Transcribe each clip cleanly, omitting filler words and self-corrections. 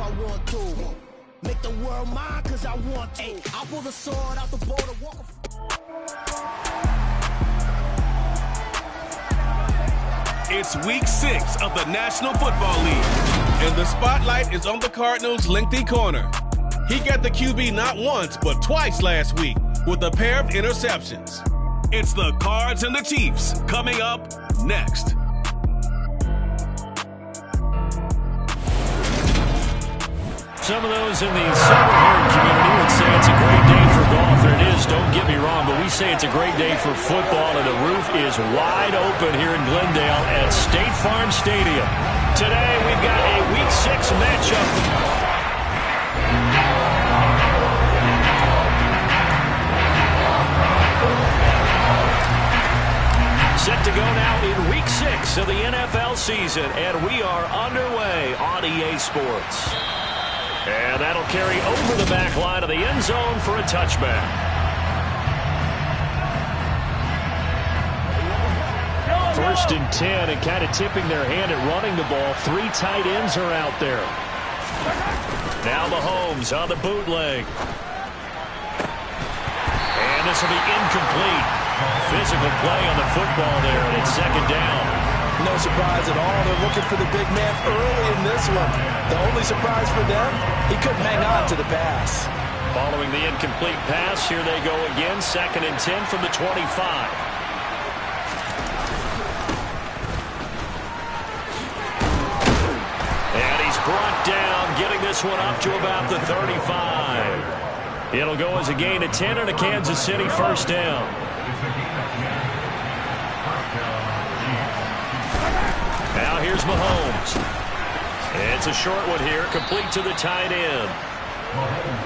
I want to. Make the world mine cause I want to. I'll pull the sword out the border, walk It's week 6 of the National Football League, and the spotlight is on the Cardinals' lengthy corner. He got the QB not once, but twice last week with a pair of interceptions. It's the Cards and the Chiefs coming up next. Some of those in the silver-haired community would say it's a great day for golf, and it is, don't get me wrong, but we say it's a great day for football, and the roof is wide open here in Glendale at State Farm Stadium. Today, we've got a Week 6 matchup. Set to go now in Week 6 of the NFL season, and we are underway on EA Sports. And that'll carry over the back line of the end zone for a touchback. First and 10, and kind of tipping their hand at running the ball. 3 tight ends are out there. Now Mahomes on the bootleg. And this will be incomplete. Physical play on the football there, and it's second down. No surprise at all. They're looking for the big man early in this one. The only surprise for them, he couldn't hang on to the pass. Following the incomplete pass, here they go again. Second and 10 from the 25. And he's brought down, getting this one up to about the 35. It'll go as a gain of 10 and a Kansas City first down. Now here's Mahomes. It's a short one here, complete to the tight end.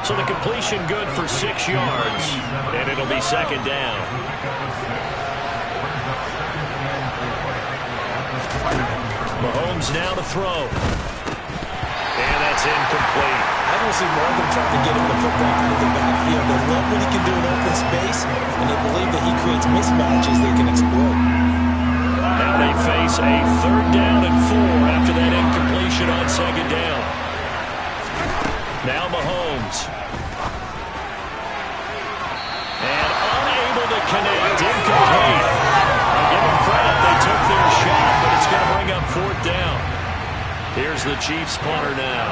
So the completion good for 6 yards, and it'll be second down. Mahomes now to throw. And that's incomplete. I don't see more of them trying to get him the football out of the backfield. They love what he can do in open space, and they believe that he creates mismatches they can exploit. Now they face a third down and 4 after that incompletion on second down. Now Mahomes. And unable to connect, incomplete. I'll give them credit, they took their shot, but it's going to bring up fourth down. Here's the Chiefs punter now.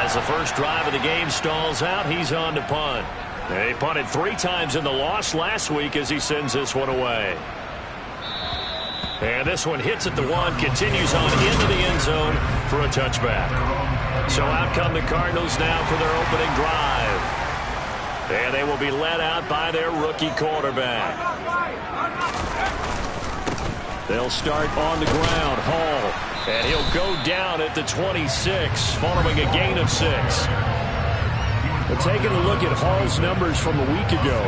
As the first drive of the game stalls out, he's on to punt. They punted 3 times in the loss last week as he sends this one away. And this one hits at the 1, continues on into the end zone for a touchback. So out come the Cardinals now for their opening drive. And they will be led out by their rookie quarterback. They'll start on the ground. Hall. And he'll go down at the 26, following a gain of 6. But taking a look at Hall's numbers from a week ago,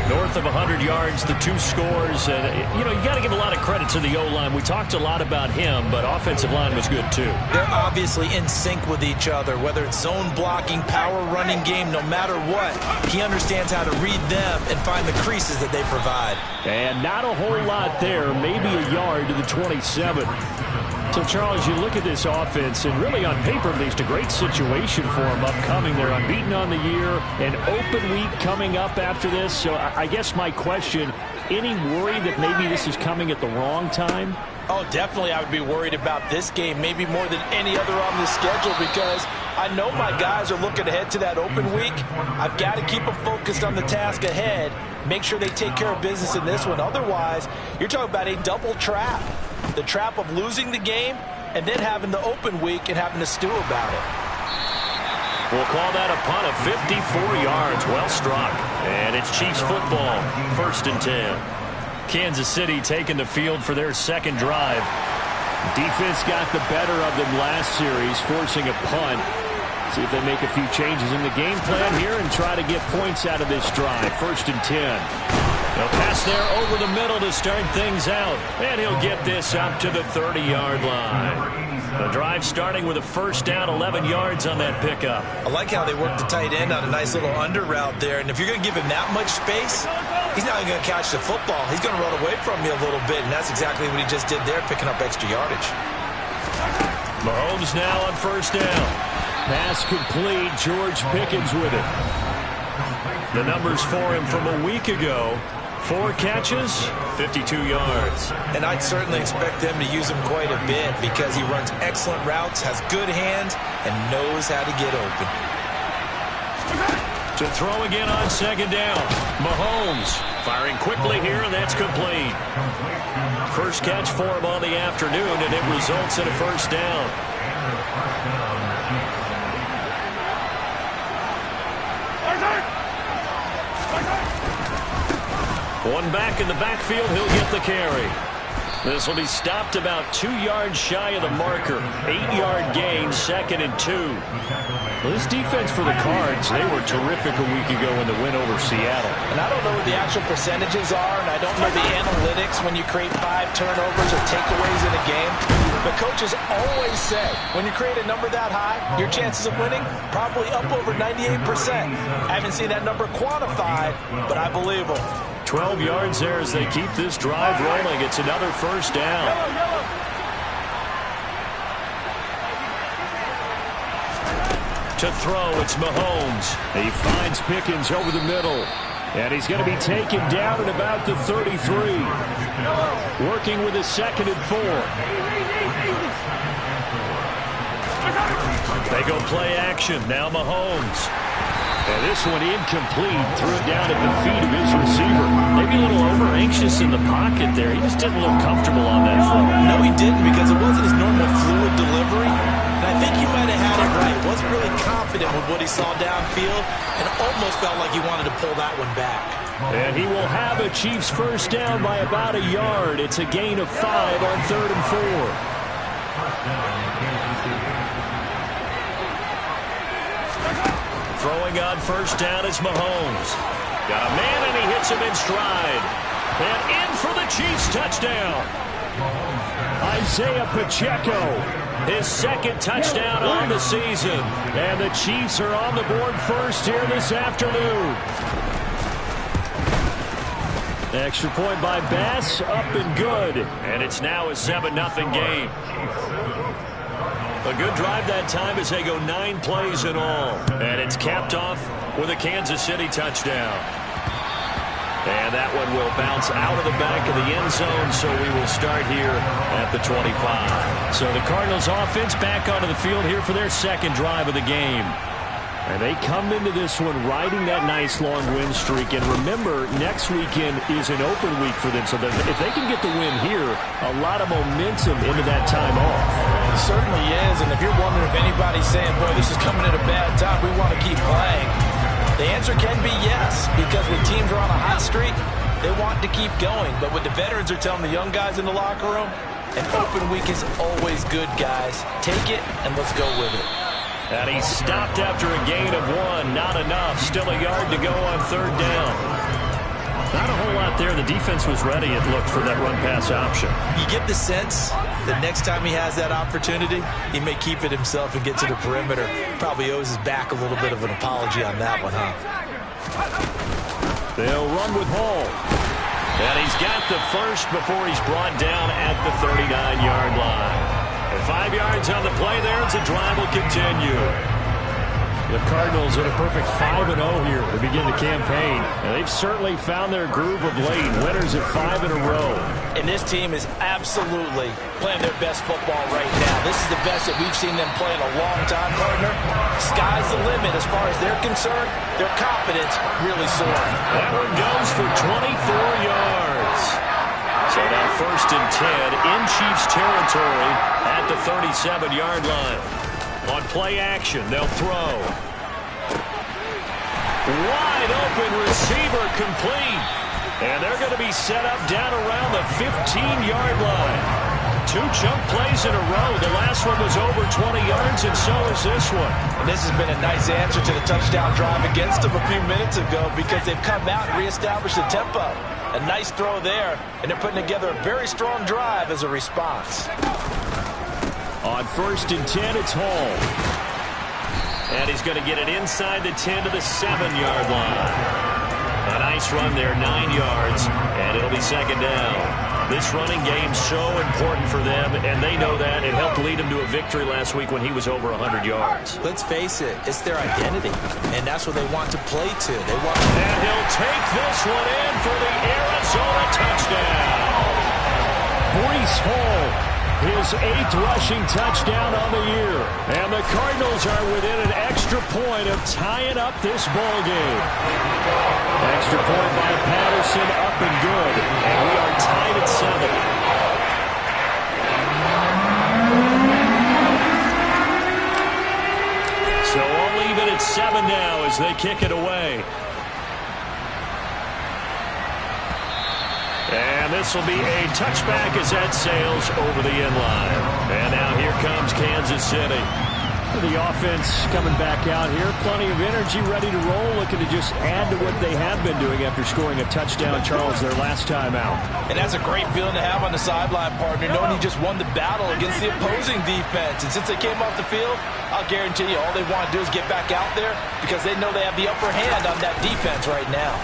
north of 100 yards, the 2 scores, and you got to give a lot of credit to the O-line. We talked a lot about him, but offensive line was good too. They're obviously in sync with each other, whether it's zone blocking, power running game, no matter what. He understands how to read them and find the creases that they provide. And not a whole lot there, maybe a yard to the 27. So, Charles, you look at this offense, and really on paper, at least a great situation for them upcoming. They're unbeaten on the year, an open week coming up after this. So I guess my question, any worry that maybe this is coming at the wrong time? Oh, definitely I would be worried about this game, maybe more than any other on the schedule, because I know my guys are looking ahead to that open week. I've got to keep them focused on the task ahead, make sure they take care of business in this one. Otherwise, you're talking about a double trap. The trap of losing the game and then having the open week and having to stew about it. We'll call that a punt of 54 yards. Well struck. And it's Chiefs football. First and 10. Kansas City taking the field for their second drive. Defense got the better of them last series, forcing a punt. See if they make a few changes in the game plan here and try to get points out of this drive. First and 10. They'll pass there over the middle to start things out. And he'll get this up to the 30-yard line. The drive starting with a first down, 11 yards on that pickup. I like how they work the tight end on a nice little under route there. And if you're going to give him that much space, he's not going to catch the football. He's going to run away from you a little bit. And that's exactly what he just did there, picking up extra yardage. Mahomes now on first down. Pass complete. George Pickens with it. The numbers for him from a week ago. 4 catches, 52 yards. And I'd certainly expect them to use him quite a bit because he runs excellent routes, has good hands, and knows how to get open. To throw again on second down. Mahomes firing quickly here, and that's complete. First catch for him on the afternoon, and it results in a first down. One back in the backfield, he'll get the carry. This will be stopped about 2 yards shy of the marker. 8-yard gain, 2nd and 2. Well, this defense for the Cards, they were terrific a week ago in the win over Seattle. And I don't know what the actual percentages are, and I don't know the analytics when you create 5 turnovers or takeaways in a game. But coaches always say, when you create a number that high, your chances of winning probably up over 98%. I haven't seen that number quantified, but I believe them. 12 yards there as they keep this drive rolling. It's another first down. To throw, it's Mahomes. He finds Pickens over the middle. And he's going to be taken down at about the 33. Working with a 2nd and 4. They go play action. Now Mahomes. And this one incomplete. Threw it down at the feet of his receiver. Maybe a little over-anxious in the pocket there. He just didn't look comfortable on that throw. No, he didn't, because it wasn't his normal fluid delivery. And I think he might have had it right. Wasn't really confident with what he saw downfield and almost felt like he wanted to pull that one back. And he will have a Chiefs first down by about a yard. It's a gain of 5 on 3rd and 4. Throwing on first down is Mahomes. Got a man, and he hits him in stride. And in for the Chiefs touchdown. Isaiah Pacheco, his 2nd touchdown on the season. And the Chiefs are on the board first here this afternoon. Extra point by Bass, up and good. And it's now a 7-0 game. A good drive that time as they go 9 plays in all. And it's capped off with a Kansas City touchdown. And that one will bounce out of the back of the end zone, so we will start here at the 25. So the Cardinals offense back onto the field here for their 2nd drive of the game. And they come into this one riding that nice long win streak. And remember, next weekend is an open week for them. So that if they can get the win here, a lot of momentum into that time off. It certainly is. And if you're wondering if anybody's saying, boy, this is coming at a bad time, we want to keep playing, the answer can be yes. Because when teams are on a hot streak, they want to keep going. But what the veterans are telling the young guys in the locker room, an open week is always good, guys. Take it and let's go with it. And he stopped after a gain of 1. Not enough. Still a yard to go on 3rd down. Not a whole lot there. The defense was ready, it looked, for that run-pass option. You get the sense that next time he has that opportunity, he may keep it himself and get to the perimeter. Probably owes his back a little bit of an apology on that one, huh? They'll run with Hall. And he's got the first before he's brought down at the 39-yard line. 5 yards on the play there as the drive will continue. The Cardinals in a perfect 5-0 here to begin the campaign. And they've certainly found their groove of late. Winners at 5 in a row. And this team is absolutely playing their best football right now. This is the best that we've seen them play in a long time, partner. Sky's the limit as far as they're concerned. Their confidence really soaring. That one goes for 24 yards. So now 1st and 10 in Chiefs territory at the 37-yard line. On play action, they'll throw. Wide open receiver complete. And they're going to be set up down around the 15-yard line. 2 chunk plays in a row. The last one was over 20 yards, and so is this one. And this has been a nice answer to the touchdown drive against them a few minutes ago because they've come out and reestablished the tempo. A nice throw there, and they're putting together a very strong drive as a response. On 1st and 10, it's Hall. And he's going to get it inside the 10 to the 7-yard line. A nice run there, 9 yards, and it'll be 2nd down. This running game's so important for them, and they know that. It helped lead them to a victory last week when he was over 100 yards. Let's face it, it's their identity, and that's what they want to play to. And he'll take this one in for the Arizona touchdown. Breece Hall, his 8th rushing touchdown on the year. And the Cardinals are within an extra point of tying up this ball game. Extra point by Patterson, up and good. And we are tied at 7. So all even at 7 now as they kick it away. And this will be a touchback as that sails over the end line. And now here comes Kansas City. The offense coming back out here. Plenty of energy, ready to roll, looking to just add to what they have been doing after scoring a touchdown, Charles, their last time out. And that's a great feeling to have on the sideline, partner, knowing you just won the battle against the opposing defense. And since they came off the field, I'll guarantee you all they want to do is get back out there because they know they have the upper hand on that defense right now.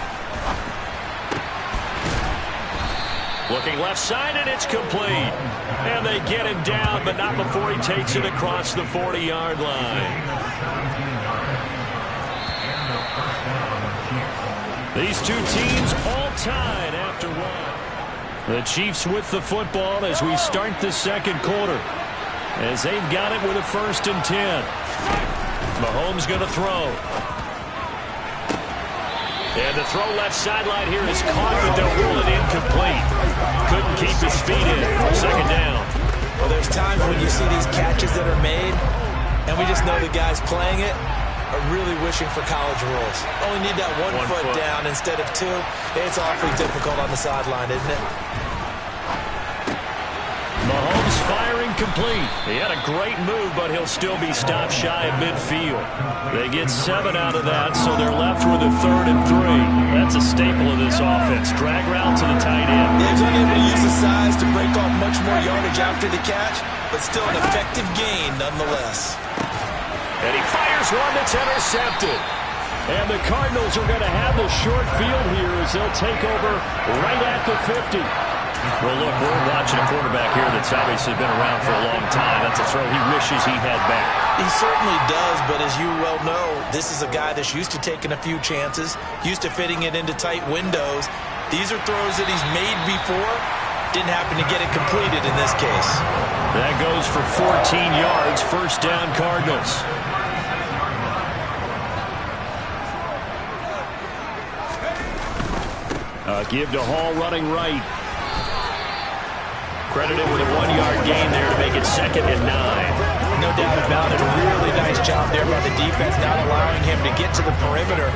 Looking left side, and it's complete. And they get him down, but not before he takes it across the 40-yard line. These two teams all tied after one. The Chiefs with the football as we start the second quarter. As they've got it with a 1st and 10. Mahomes going to throw. And the throw left sideline here is caught, but they'll rule it incomplete. Couldn't keep his feet in for 2nd down. Well, there's times when you see these catches that are made, and we just know the guys playing it are really wishing for college rules. Only need that one foot down instead of 2. It's awfully difficult on the sideline, isn't it? Mahomes firing complete. He had a great move, but he'll still be stopped shy of midfield. They get 7 out of that, so they're left with a 3rd and 3. That's a staple of this offense. Drag route to the tight end. Yeah, he's unable to use his size to break off much more yardage after the catch, but still an effective gain nonetheless. And he fires one that's intercepted. And the Cardinals are going to have the short field here as they'll take over right at the 50. Well, look, we're watching a quarterback here that's obviously been around for a long time. That's a throw he wishes he had back. He certainly does, but as you well know, this is a guy that's used to taking a few chances, used to fitting it into tight windows. These are throws that he's made before. Didn't happen to get it completed in this case. That goes for 14 yards. 1st down, Cardinals. Give to Hall running right. Credited with a 1-yard gain there to make it 2nd and 9. No doubt about it. A really nice job there by the defense, not allowing him to get to the perimeter.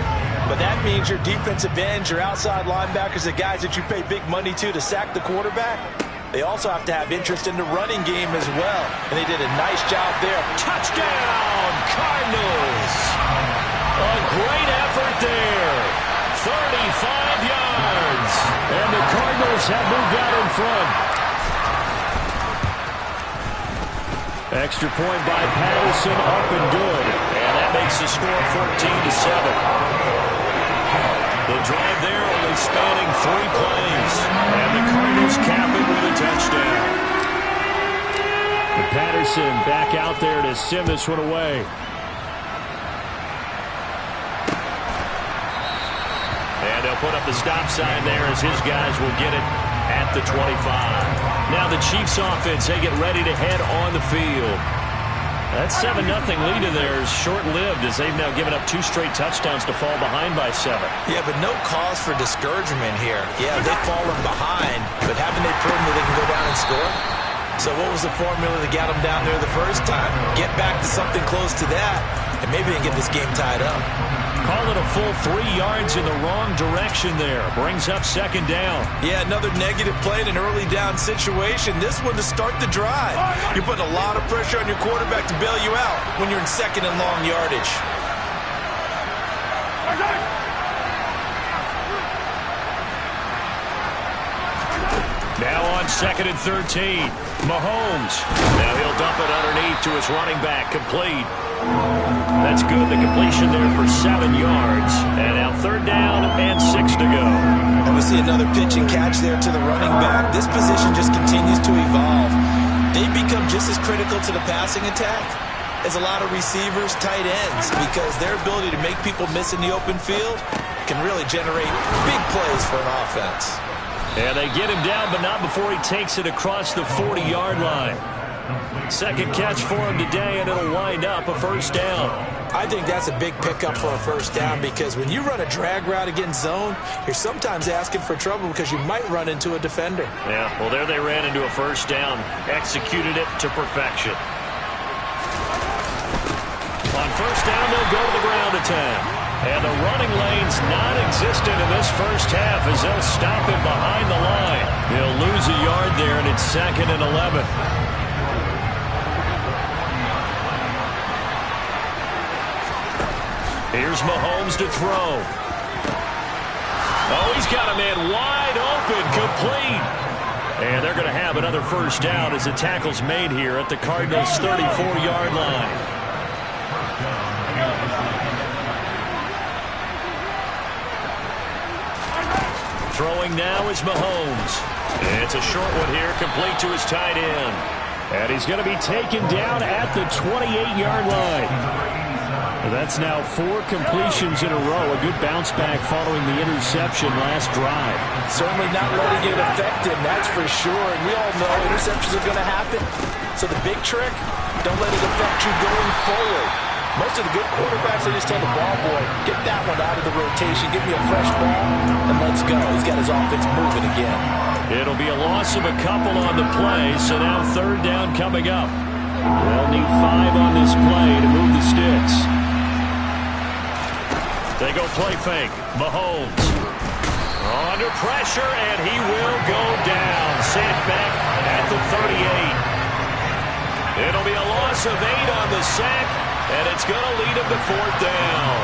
But that means your defensive ends, your outside linebackers, the guys that you pay big money to sack the quarterback, they also have to have interest in the running game as well. And they did a nice job there. Touchdown, Cardinals! A great effort there. 35 yards. And the Cardinals have moved out in front. Extra point by Patterson, up and good. And that makes the score 14-7. The drive there only spanning 3 plays. And the Cardinals cap it with a touchdown. And Patterson back out there to send this one away. And they'll put up the stop sign there as his guys will get it at the 25. Now the Chiefs offense, they get ready to head on the field. That 7-0 lead in there is short-lived as they've now given up 2 straight touchdowns to fall behind by 7. Yeah, but no cause for discouragement here. Yeah, they've fallen behind, but haven't they proven that they can go down and score? So what was the formula that got them down there the first time? Get back to something close to that, and maybe they can get this game tied up. Call it a full 3 yards in the wrong direction there. Brings up 2nd down. Yeah, another negative play in an early down situation. This one to start the drive. You're putting a lot of pressure on your quarterback to bail you out when you're in 2nd and long yardage. Now on 2nd and 13. Mahomes. Now he'll dump it underneath to his running back. Complete. That's good. The completion there for 7 yards. And now 3rd down and 6 to go. And we see another pitch and catch there to the running back. This position just continues to evolve. They become just as critical to the passing attack as a lot of receivers, tight ends, because their ability to make people miss in the open field can really generate big plays for an offense. And they get him down, but not before he takes it across the 40-yard line. Second catch for him today, and it'll wind up a 1st down. I think that's a big pickup for a 1st down, because when you run a drag route against zone, you're sometimes asking for trouble because you might run into a defender. Yeah, well, there they ran into a 1st down, executed it to perfection. On 1st down, they'll go to the ground attack. And the running lane's non-existent in this 1st half as they'll stop him behind the line. He'll lose a yard there, and it's 2nd and 11. Here's Mahomes to throw. Oh, he's got a man wide open, complete. And they're going to have another 1st down as the tackle's made here at the Cardinals' 34-yard line. Throwing now is Mahomes. It's a short one here, complete to his tight end. And he's going to be taken down at the 28-yard line. That's now 4 completions in a row. A good bounce back following the interception last drive. Certainly not letting it affect him, that's for sure. And we all know interceptions are going to happen. So the big trick, don't let it affect you going forward. Most of the good quarterbacks, they just tell the ball boy, get that one out of the rotation, give me a fresh ball, and let's go. He's got his offense moving again. It'll be a loss of a couple on the play, so now 3rd down coming up. They'll need 5 on this play to move the sticks. They go play fake. Mahomes under pressure, and he will go down. Sent back at the 38. It'll be a loss of 8 on the sack, and it's going to lead him to 4th down.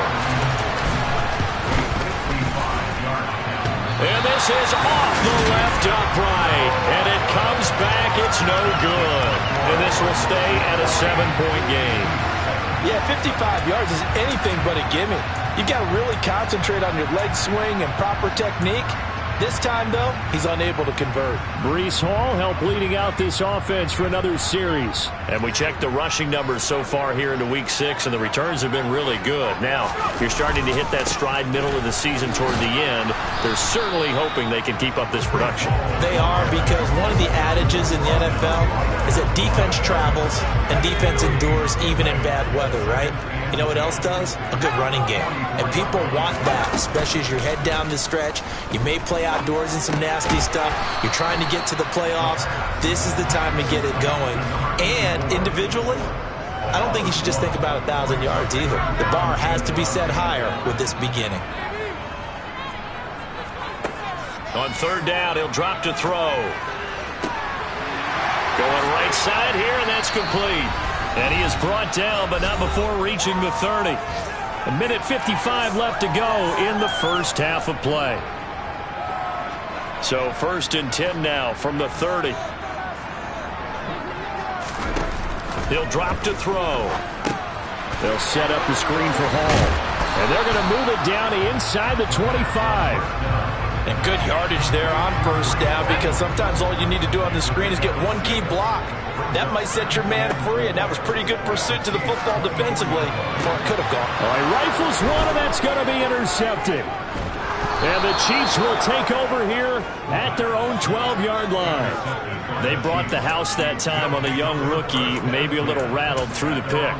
And this is off the left upright, and it comes back. It's no good. And this will stay at a 7-point game. Yeah, 55 yards is anything but a gimme. You've got to really concentrate on your leg swing and proper technique. This time, though, he's unable to convert. Breece Hall helped leading out this offense for another series. And we checked the rushing numbers so far here into Week 6, and the returns have been really good. Now, you're starting to hit that stride middle of the season toward the end. They're certainly hoping they can keep up this production. They are, because one of the adages in the NFL is that defense travels and defense endures even in bad weather, right? You know what else does? A good running game. And people want that, especially as you head down the stretch. You may play outdoors in some nasty stuff. You're trying to get to the playoffs. This is the time to get it going. And individually, I don't think you should just think about 1,000 yards either. The bar has to be set higher with this beginning. On 3rd down, he'll drop to throw. Going right side here, and that's complete. And he is brought down, but not before reaching the 30. A minute 55 left to go in the 1st half of play. So 1st and 10 now from the 30. He'll drop to throw. They'll set up the screen for Hall. And they're going to move it down inside the 25. And good yardage there on 1st down, because sometimes all you need to do on the screen is get one key block. That might set your man free, and that was pretty good pursuit to the football defensively, or it could have gone. Well, he rifles one, and that's going to be intercepted. And the Chiefs will take over here at their own 12-yard line. They brought the house that time on the young rookie, maybe a little rattled through the pick.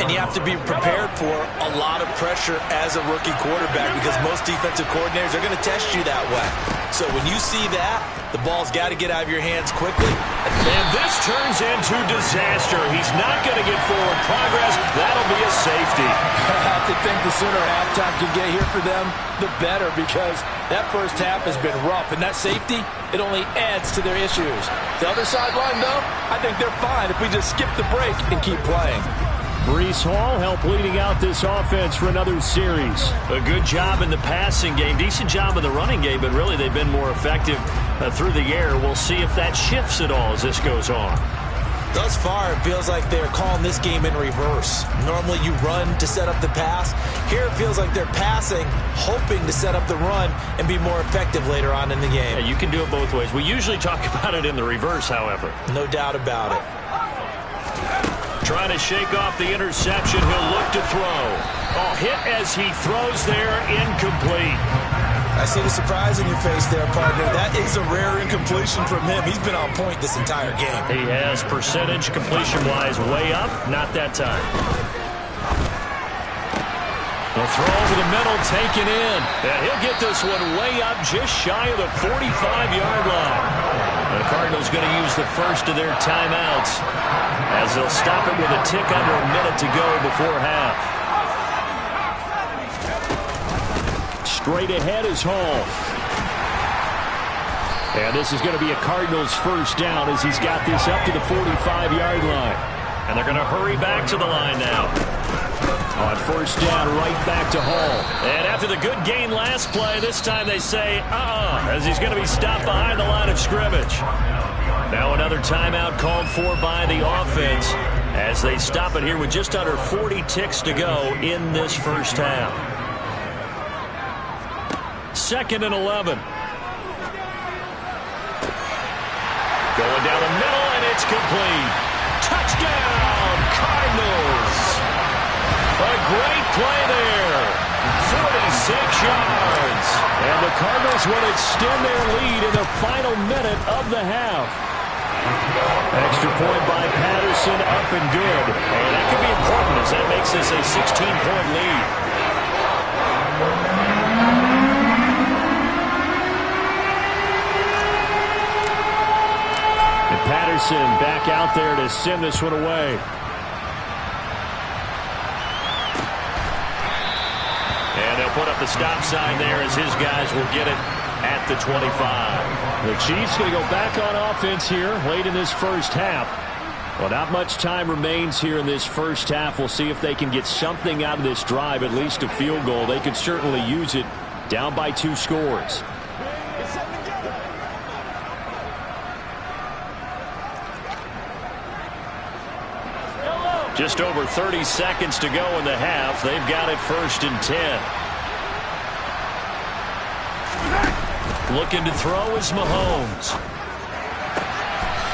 And you have to be prepared for a lot of pressure as a rookie quarterback, because most defensive coordinators are going to test you that way. So when you see that, the ball's got to get out of your hands quickly. And this turns into disaster. He's not going to get forward progress. That'll be a safety. I have to think the sooner halftime can get here for them, the better, because that 1st half has been rough. And that safety, it only adds to their issues. The other sideline, though, I think they're fine if we just skip the break and keep playing. Breece Hall helped leading out this offense for another series. A good job in the passing game, decent job in the running game, but really they've been more effective through the air. We'll see if that shifts at all as this goes on. Thus far, it feels like they're calling this game in reverse. Normally you run to set up the pass. Here it feels like they're passing, hoping to set up the run and be more effective later on in the game. Yeah, you can do it both ways. We usually talk about it in the reverse, however. No doubt about it. Trying to shake off the interception. He'll look to throw. Oh, hit as he throws there, incomplete. I see the surprise in your face there, partner. That is a rare incompletion from him. He's been on point this entire game. He has percentage completion-wise way up. Not that time. The throw over the middle, taken in. And he'll get this one way up, just shy of the 45-yard line. The Cardinals going to use the first of their timeouts as they'll stop it with a tick under a minute to go before half. Straight ahead is Hall. And this is going to be a Cardinals first down as he's got this up to the 45-yard line. And they're going to hurry back to the line now. On first down, right back to Hall. And after the good gain last play, this time they say, as he's going to be stopped behind the line of scrimmage. Now another timeout called for by the offense as they stop it here with just under 40 ticks to go in this first half. 2nd and 11. Going down the middle, and it's complete. Touchdown, Cardinals. A great play there. 46 yards. And the Cardinals will extend their lead in the final minute of the half. Extra point by Patterson, up and good. And that could be important as that makes this a 16-point lead. And Patterson back out there to send this one away. And they'll put up the stop sign there as his guys will get it at the 25. The Chiefs going to go back on offense here late in this first half. Well, not much time remains here in this first half. We'll see if they can get something out of this drive, at least a field goal. They could certainly use it down by 2 scores. Just over 30 seconds to go in the half. They've got it 1st and 10. Looking to throw is Mahomes.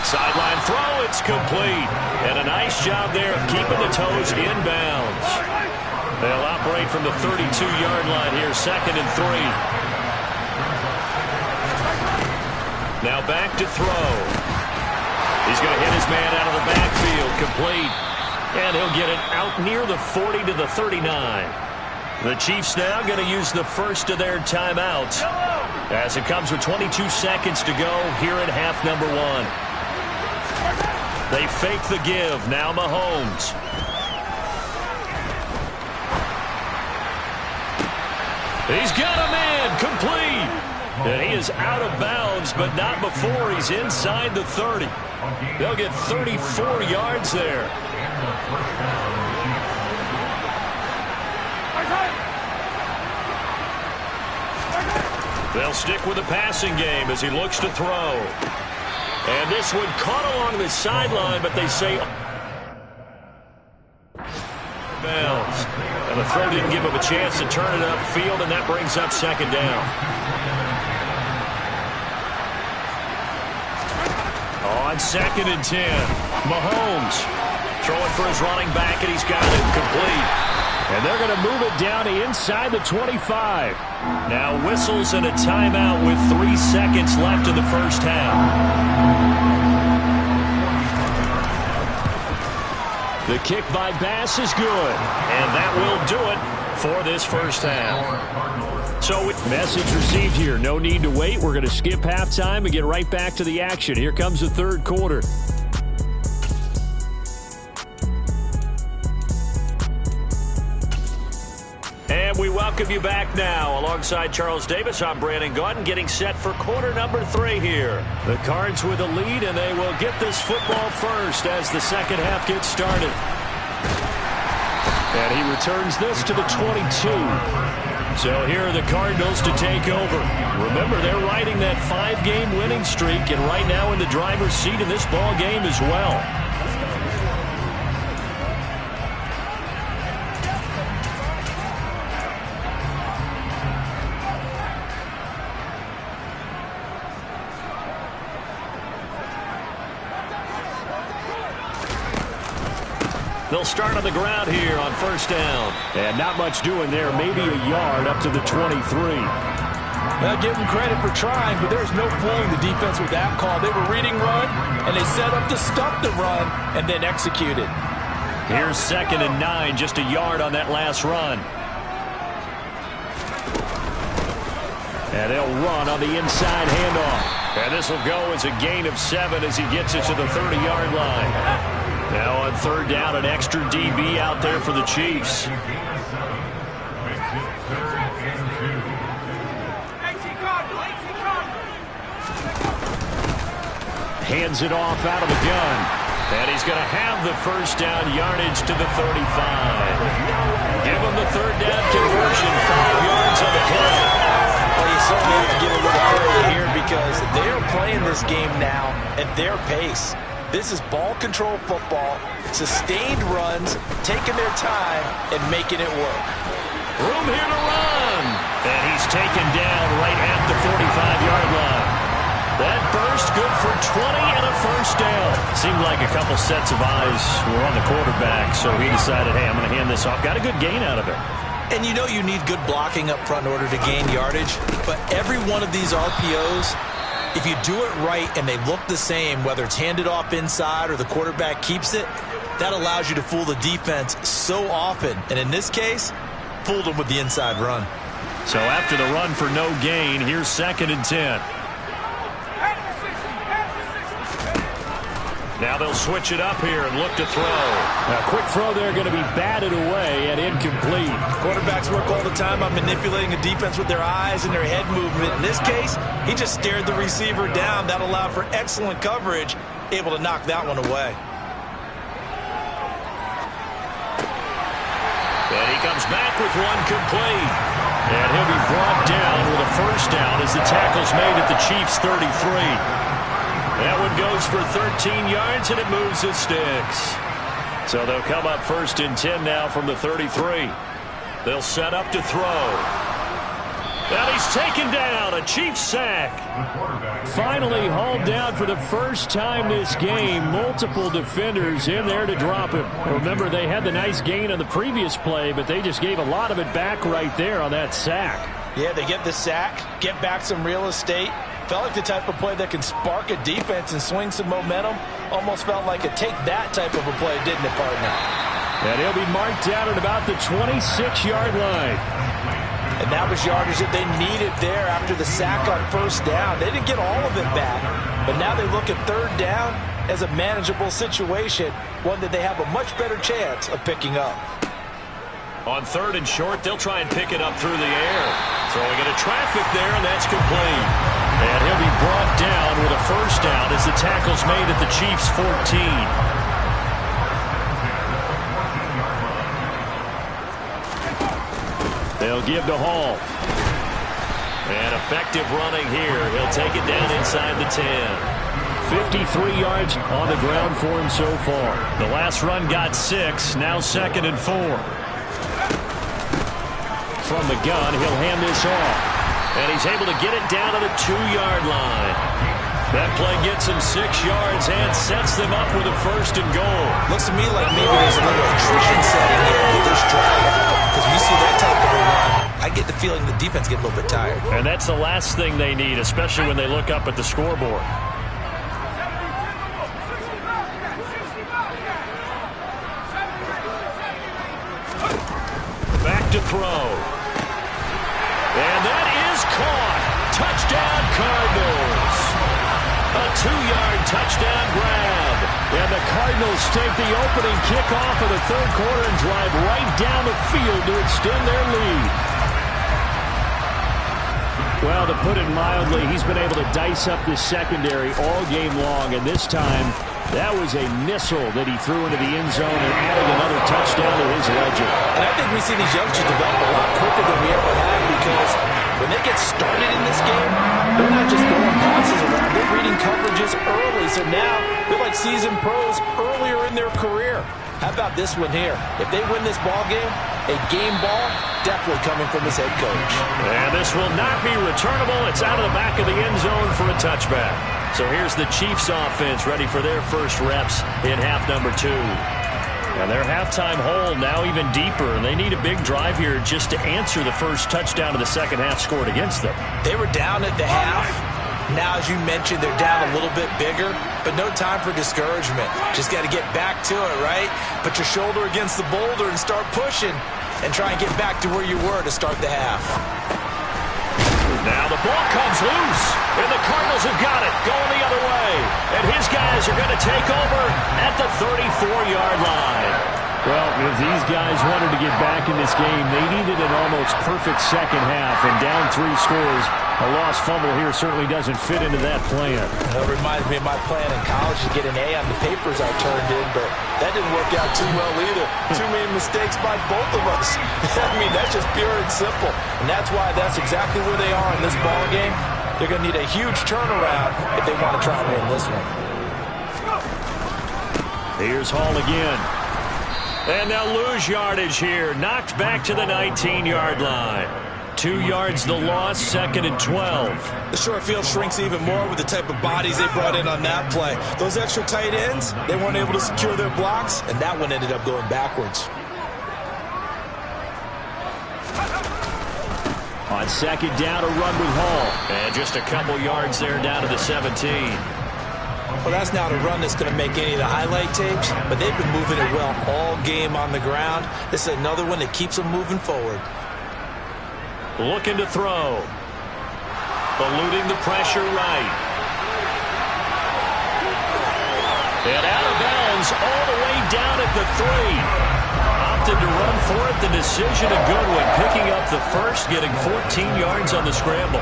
Sideline throw, it's complete. And a nice job there of keeping the toes inbounds. They'll operate from the 32-yard line here, 2nd and 3. Now back to throw. He's going to hit his man out of the backfield, complete. And he'll get it out near the 40 to the 39. The Chiefs now going to use the first of their timeouts as it comes with 22 seconds to go here in half number 1. They fake the give. Now Mahomes. He's got a man, complete. And he is out of bounds, but not before he's inside the 30. They'll get 34 yards there. They'll stick with the passing game as he looks to throw. And this one caught along the sideline, but they say bounds. And the throw didn't give him a chance to turn it upfield, and that brings up 2nd down. On 2nd and 10, Mahomes throwing for his running back, and he's got it complete. And they're going to move it down to inside the 25. Now whistles and a timeout with 3 seconds left in the first half. The kick by Bass is good. And that will do it for this first half. So message received here. No need to wait. We're going to skip halftime and get right back to the action. Here comes the 3rd quarter. And we welcome you back now. Alongside Charles Davis, I'm Brandon Gaudin, getting set for quarter number 3 here. The Cards with a lead, and they will get this football first as the second half gets started. And he returns this to the 22. So here are the Cardinals to take over. Remember, they're riding that 5-game winning streak, and right now in the driver's seat in this ball game as well. They'll start on the ground here on first down. And not much doing there. Maybe a yard up to the 23. Well, give them credit for trying, but there's no fooling the defense with that call. They were reading run, and they set up to stop the run and then executed. Here's 2nd and 9, just a yard on that last run. And they'll run on the inside handoff. And this will go as a gain of 7 as he gets it to the 30-yard line. Now on 3rd down, an extra DB out there for the Chiefs. Hands it off out of the gun. And he's going to have the first down yardage to the 35. Give him the 3rd down conversion, 5 yards on the play. Well, you certainly have to give a little credit here because they're playing this game now at their pace. This is ball control football, sustained runs, taking their time, and making it work. Room here to run. And he's taken down right at the 45-yard line. That burst good for 20 and a first down. Seemed like a couple sets of eyes were on the quarterback, so he decided, hey, I'm going to hand this off. Got a good gain out of it. And you know you need good blocking up front in order to gain yardage, but every one of these RPOs, if you do it right and they look the same, whether it's handed off inside or the quarterback keeps it, that allows you to fool the defense so often. And in this case, fooled them with the inside run. So after the run for no gain, here's 2nd and 10. Now they'll switch it up here and look to throw. A quick throw there going to be batted away and incomplete. Quarterbacks work all the time on manipulating a defense with their eyes and their head movement. In this case, he just stared the receiver down. That allowed for excellent coverage, able to knock that one away. And he comes back with one complete. And he'll be brought down with a first down as the tackle's made at the Chiefs' 33. That one goes for 13 yards, and it moves the sticks. So they'll come up 1st and 10 now from the 33. They'll set up to throw. And he's taken down, a Chiefs sack. Finally hauled down for the first time this game. Multiple defenders in there to drop him. Remember, they had the nice gain on the previous play, but they just gave a lot of it back right there on that sack. Yeah, they get the sack, get back some real estate. Felt like the type of play that can spark a defense and swing some momentum. Almost felt like a take that type of a play, didn't it, partner? And he'll be marked down at about the 26-yard line. And that was yardage that they needed there after the sack on first down. They didn't get all of it back, but now they look at 3rd down as a manageable situation, one that they have a much better chance of picking up. On 3rd and short, they'll try and pick it up through the air. Throwing into traffic there, and that's complete. And he'll be brought down with a first down as the tackle's made at the Chiefs' 14. They'll give to Hall. And effective running here. He'll take it down inside the 10. 53 yards on the ground for him so far. The last run got 6. Now 2nd and 4. From the gun, he'll hand this off. And he's able to get it down to the 2-yard line. That play gets him 6 yards and sets them up with a 1st and goal. Looks to me like maybe there's a little attrition setting here with this drive. Because when you see that type of a run, I get the feeling the defense get a little bit tired. And that's the last thing they need, especially when they look up at the scoreboard. Back to throw. And that is caught. Touchdown, Cardinals. A 2-yard touchdown grab. And the Cardinals take the opening kickoff of the 3rd quarter and drive right down the field to extend their lead. Well, to put it mildly, he's been able to dice up this secondary all game long, and this time that was a missile that he threw into the end zone and added another touchdown to his ledger. And I think we see these youngsters develop a lot quicker than we ever have because when they get started in this game, they're not just throwing passes around. They're reading coverages early, so now they're like seasoned pros earlier in their career. How about this one here? If they win this ball game, a game ball definitely coming from his head coach. And this will not be returnable. It's out of the back of the end zone for a touchback. So here's the Chiefs offense ready for their first reps in half number 2. And their halftime hole now even deeper, and they need a big drive here just to answer the first touchdown of the second half scored against them. They were down at the half. Now, as you mentioned, they're down a little bit bigger, but no time for discouragement. Just got to get back to it, right? Put your shoulder against the boulder and start pushing and try and get back to where you were to start the half. Now the ball comes loose, and the Cardinals have got it going the other way. And his guys are going to take over at the 34-yard line. Well, if these guys wanted to get back in this game, they needed an almost perfect second half, and down 3 scores. A lost fumble here certainly doesn't fit into that plan. That reminds me of my plan in college to get an A on the papers I turned in, but that didn't work out too well either. Too many mistakes by both of us. I mean, that's just pure and simple. And that's why that's exactly where they are in this ball game. They're going to need a huge turnaround if they want to try and win this one. Here's Hall again. And they'll lose yardage here. Knocked back to the 19-yard line. 2 yards the loss, 2nd and 12. The short field shrinks even more with the type of bodies they brought in on that play. Those extra tight ends, they weren't able to secure their blocks, and that one ended up going backwards. On 2nd down, a run with Hall. And just a couple yards there down to the 17. Well, that's not a run that's going to make any of the highlight tapes, but they've been moving it well all game on the ground. This is another one that keeps them moving forward. Looking to throw. Eluding the pressure right. And out of bounds all the way down at the 3. Opted to run for it. The decision a good one. Picking up the first, getting 14 yards on the scramble.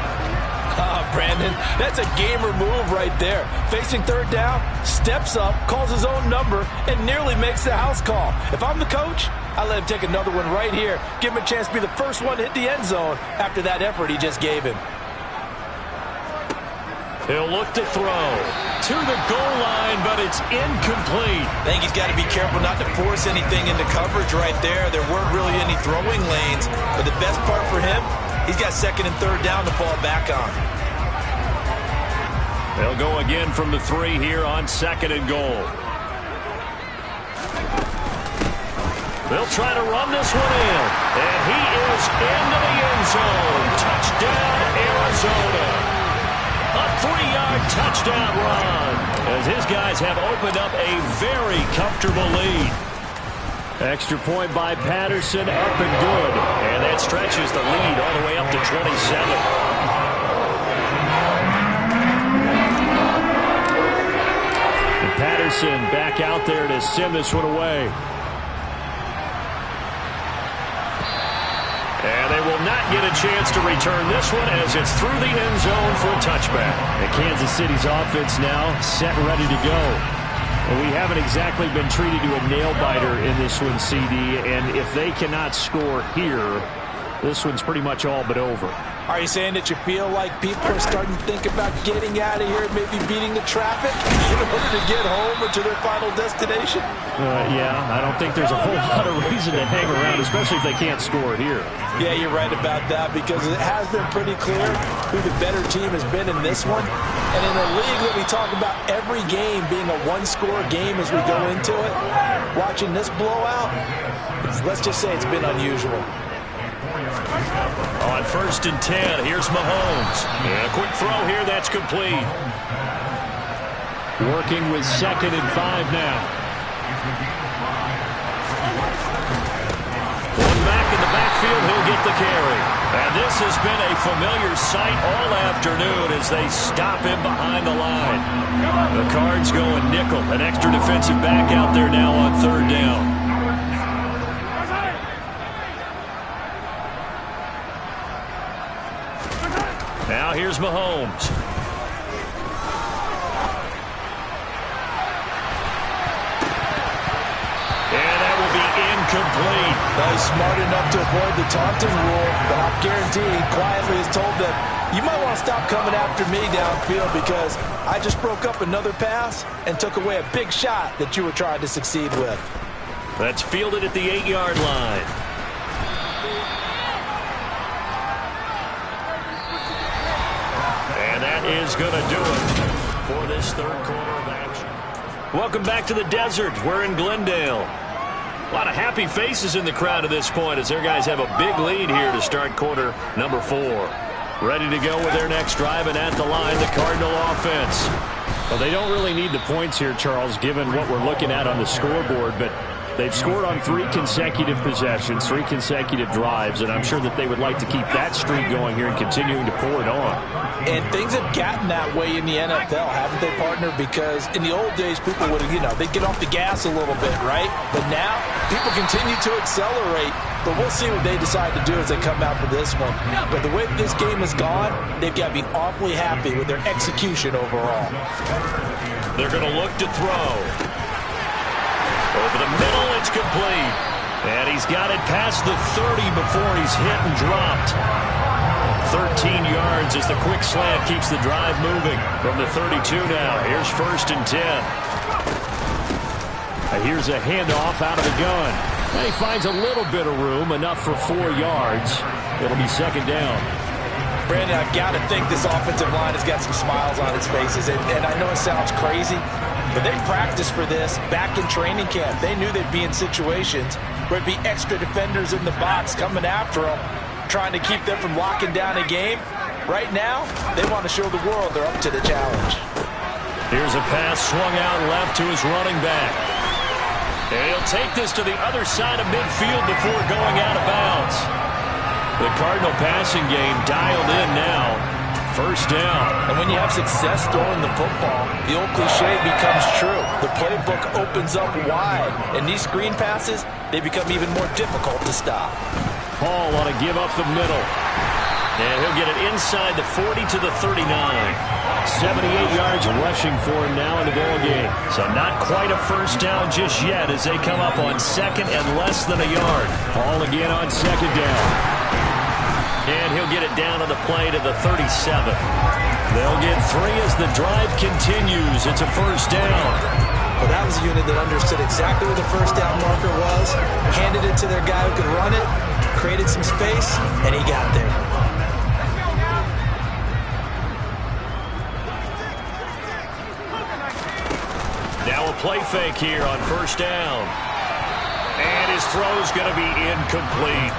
Brandon, that's a gamer move right there. Facing 3rd down, steps up, calls his own number, and nearly makes the house call. If I'm the coach, I let him take another one right here. Give him a chance to be the first one to hit the end zone after that effort he just gave him. He'll look to throw to the goal line, but it's incomplete. I think he's got to be careful not to force anything into coverage right there. There weren't really any throwing lanes, but the best part for him, he's got 2nd and 3rd down to fall back on. They'll go again from the 3 here on 2nd and goal. They'll try to run this one in. And he is into the end zone. Touchdown, Arizona. A 3-yard touchdown run. As his guys have opened up a very comfortable lead. Extra point by Patterson, up and good. And that stretches the lead all the way up to 27. Patterson back out there to send this one away. And they will not get a chance to return this one as it's through the end zone for a touchback. And Kansas City's offense now set and ready to go. And we haven't exactly been treated to a nail-biter in this one, CD. And if they cannot score here, this one's pretty much all but over. Are you saying that you feel like people are starting to think about getting out of here, maybe beating the traffic in order to get home or to their final destination? Yeah, I don't think there's a whole lot of reason to hang around, especially if they can't score here. Yeah, you're right about that because it has been pretty clear who the better team has been in this one. And in a league that we talk about every game being a one-score game as we go into it, watching this blowout, let's just say it's been unusual. On 1st and 10, here's Mahomes. And a quick throw here, that's complete. Working with 2nd and 5 now. One back in the backfield, he'll get the carry. And this has been a familiar sight all afternoon as they stop him behind the line. The Cards going nickel, an extra defensive back out there now on 3rd down. Now here's Mahomes. And that will be incomplete. Well, he's smart enough to avoid the taunting rule, but I'm guaranteed quietly has told them, you might want to stop coming after me downfield because I just broke up another pass and took away a big shot that you were trying to succeed with. That's fielded at the 8-yard line. Is going to do it for this 3rd quarter of action. Welcome back to the desert. We're in Glendale. A lot of happy faces in the crowd at this point as their guys have a big lead here to start quarter number 4. Ready to go with their next drive, and at the line, the Cardinal offense. Well, they don't really need the points here, Charles, given what we're looking at on the scoreboard, but they've scored on 3 consecutive possessions, 3 consecutive drives, and I'm sure that they would like to keep that streak going here and continuing to pull it on. And things have gotten that way in the NFL, haven't they, partner? Because in the old days, people would, they'd get off the gas a little bit, right? But now, people continue to accelerate. But we'll see what they decide to do as they come out for this one. But the way this game has gone, they've got to be awfully happy with their execution overall. They're going to look to throw. Over the middle, it's complete. And he's got it past the 30 before he's hit and dropped. 13 yards as the quick slant keeps the drive moving from the 32 now. Here's 1st and 10. Here's a handoff out of the gun. And he finds a little bit of room, enough for 4 yards. It'll be 2nd down. Brandon, I've got to think this offensive line has got some smiles on its faces. And I know it sounds crazy, but they practiced for this back in training camp. They knew they'd be in situations where it'd be extra defenders in the box coming after them, trying to keep them from locking down a game. Right now, they want to show the world they're up to the challenge. Here's a pass swung out left to his running back. And he'll take this to the other side of midfield before going out of bounds. The Cardinal passing game dialed in now. 1st down. And when you have success throwing the football, the old cliche becomes true. The playbook opens up wide. And these screen passes, they become even more difficult to stop. Hall ought to give up the middle. And he'll get it inside the 40 to the 39. 78 yards rushing for him now in the ball game. So not quite a 1st down just yet as they come up on 2nd and less than a yard. Hall again on 2nd down. And he'll get it down on the play to the 37. They'll get 3 as the drive continues. It's a 1st down. Well, that was a unit that understood exactly where the 1st down marker was, handed it to their guy who could run it, created some space, and he got there. Now a play fake here on 1st down. And his throw's going to be incomplete.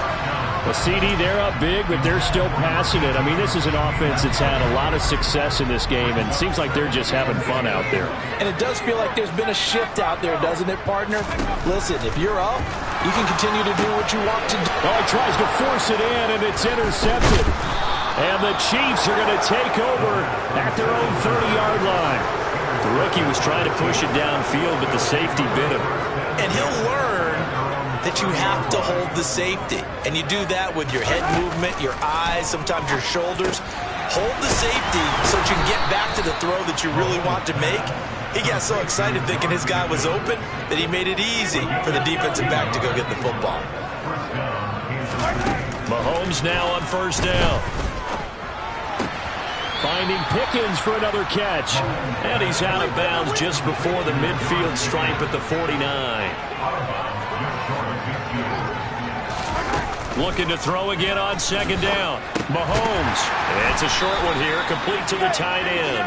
The CD, they're up big, but they're still passing it. I mean, this is an offense that's had a lot of success in this game, and it seems like they're just having fun out there. And it does feel like there's been a shift out there, doesn't it, partner? Listen, if you're up, you can continue to do what you want to do. Oh, he tries to force it in, and it's intercepted. And the Chiefs are going to take over at their own 30-yard line. The rookie was trying to push it downfield, but the safety bit him. And he'll learn that you have to hold the safety. And you do that with your head movement, your eyes, sometimes your shoulders. Hold the safety so that you can get back to the throw that you really want to make. He got so excited thinking his guy was open that he made it easy for the defensive back to go get the football. Mahomes now on 1st down. Finding Pickens for another catch. And he's out of bounds just before the midfield stripe at the 49. Looking to throw again on 2nd down. Mahomes. And it's a short one here, complete to the tight end.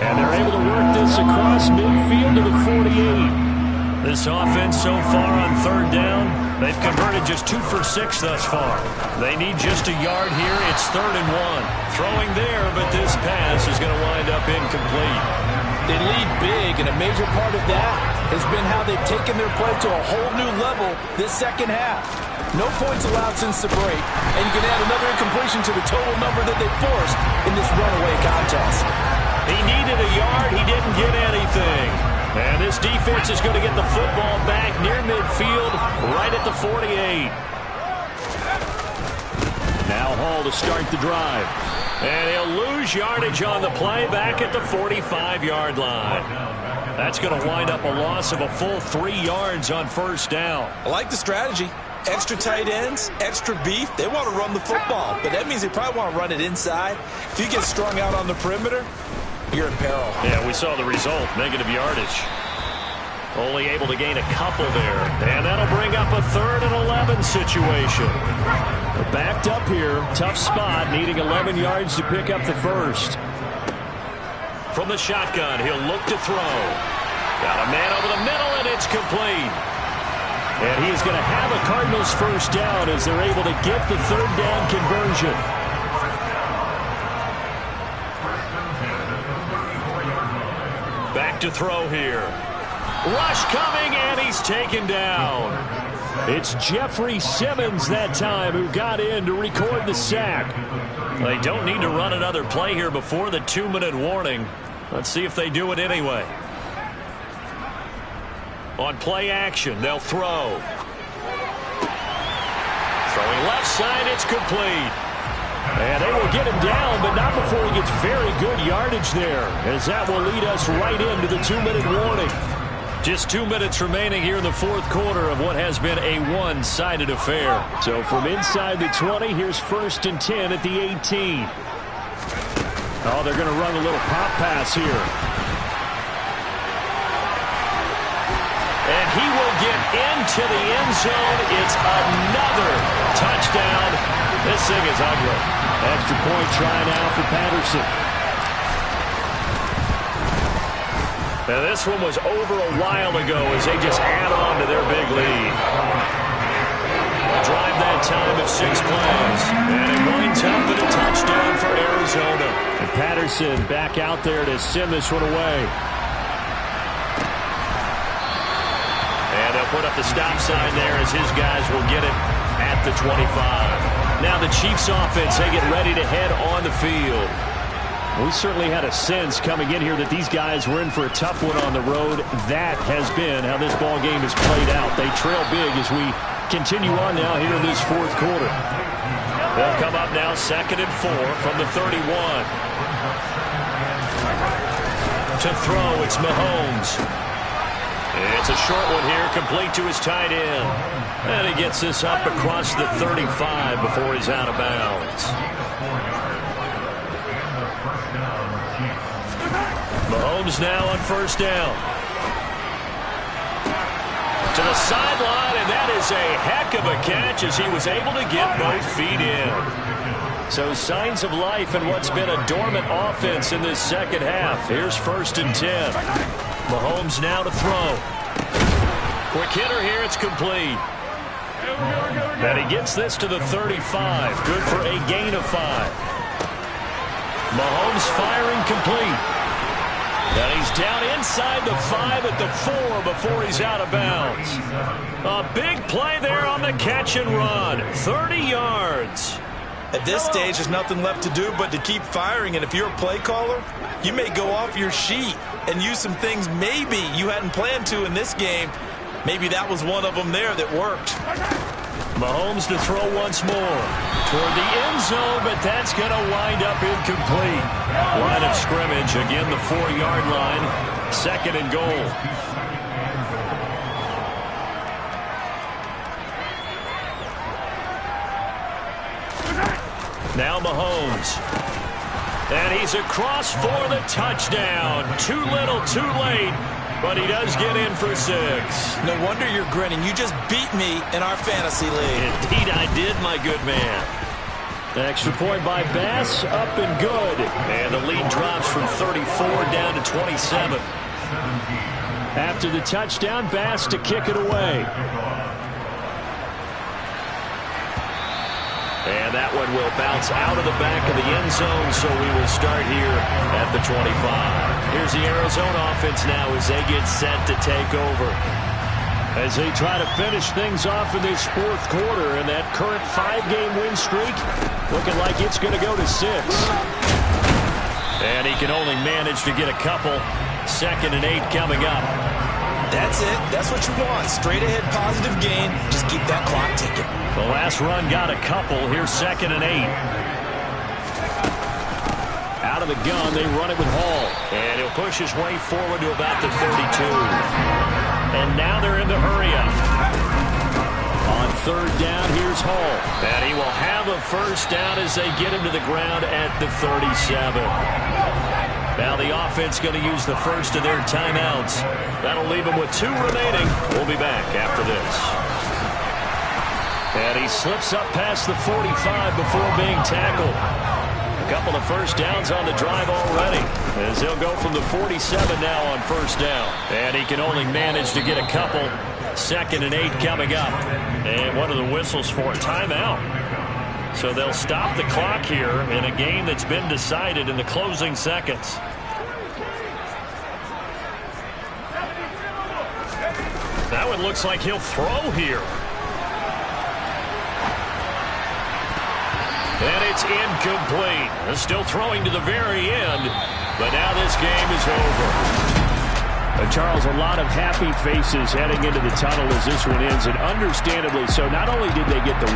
And they're able to work this across midfield to the 48. This offense so far on 3rd down, they've converted just 2 for 6 thus far. They need just a yard here. It's 3rd and 1. Throwing there, but this pass is going to wind up incomplete. They lead big, and a major part of that has been how they've taken their play to a whole new level this 2nd half. No points allowed since the break, and you can add another incompletion to the total number that they forced in this runaway contest. He needed a yard. He didn't get anything. And this defense is going to get the football back near midfield, right at the 48. Now Hall to start the drive. And he'll lose yardage on the play back at the 45-yard line. That's going to wind up a loss of a full 3 yards on 1st down. I like the strategy. Extra tight ends, extra beef. They want to run the football, but that means they probably want to run it inside. If you get strung out on the perimeter, you're in peril. Yeah, we saw the result, negative yardage. Only able to gain a couple there. And that'll bring up a 3rd and 11 situation. They're backed up here. Tough spot, needing 11 yards to pick up the 1st. From the shotgun, he'll look to throw. Got a man over the middle, and it's complete. And he is going to have a Cardinals first down as they're able to get the third down conversion. Back to throw here. Rush coming, and he's taken down. It's Jeffrey Simmons that time who got in to record the sack. They don't need to run another play here before the 2-minute warning. Let's see if they do it anyway. On play action, they'll throw. Throwing left side, it's complete. And they will get him down, but not before he gets very good yardage there, as that will lead us right into the 2-minute warning. Just 2 minutes remaining here in the fourth quarter of what has been a one-sided affair. So from inside the 20, here's 1st and 10 at the 18. Oh, they're going to run a little pop pass here. And he will get into the end zone. It's another touchdown. This thing is ugly. Extra point try now for Patterson. Now this one was over a while ago as they just add on to their big lead. Drive that time of 6 plays. And it winds up with a touchdown for Arizona. And Patterson back out there to send this one away. And they'll put up the stop sign there as his guys will get it at the 25. Now the Chiefs offense, they get ready to head on the field. We certainly had a sense coming in here that these guys were in for a tough one on the road. That has been how this ball game has played out. They trail big as we continue on now here in this fourth quarter. They'll come up now 2nd and 4 from the 31. To throw, it's Mahomes. It's a short one here, complete to his tight end. And he gets this up across the 35 before he's out of bounds. Mahomes now on 1st down. To the sideline, and that is a heck of a catch as he was able to get both feet in. So signs of life in what's been a dormant offense in this second half. Here's 1st and 10. Mahomes now to throw. Quick hitter here, it's complete. And he gets this to the 35. Good for a gain of 5. Mahomes firing complete. And he's down inside the 5 at the 4 before he's out of bounds. A big play there on the catch and run. 30 yards. At this stage, there's nothing left to do but to keep firing. And if you're a play caller, you may go off your sheet and use some things maybe you hadn't planned to in this game. Maybe that was one of them there that worked. Mahomes to throw once more. Toward the end zone, but that's going to wind up incomplete. Line of scrimmage, again the 4-yard line. 2nd and goal. Now Mahomes. And he's across for the touchdown. Too little, too late. But he does get in for 6. No wonder you're grinning. You just beat me in our fantasy league. Indeed I did, my good man. Extra point by Bass, up and good. And the lead drops from 34 down to 27. After the touchdown, Bass to kick it away. And that one will bounce out of the back of the end zone, so we will start here at the 25. Here's the Arizona offense now as they get set to take over. As they try to finish things off in this fourth quarter, and that current 5-game win streak looking like it's going to go to 6. And he can only manage to get a couple. 2nd and 8 coming up. That's it. That's what you want. Straight ahead positive gain. Just keep that clock ticking. The last run got a couple. Here's 2nd and 8. Out of the gun, they run it with Hall. And he'll push his way forward to about the 32. And now they're in the hurry-up. On 3rd down, here's Hall. And he will have a first down as they get him to the ground at the 37. Now the offense going to use the first of their timeouts. That'll leave them with 2 remaining. We'll be back after this. And he slips up past the 45 before being tackled. A couple of first downs on the drive already, as he'll go from the 47 now on first down. And he can only manage to get a couple. 2nd and 8 coming up. And what are the whistles for? A timeout. So they'll stop the clock here in a game that's been decided in the closing seconds. That one looks like he'll throw here. And it's incomplete. They're still throwing to the very end, but now this game is over. Charles, a lot of happy faces heading into the tunnel as this one ends, and understandably so. Not only did they get the win,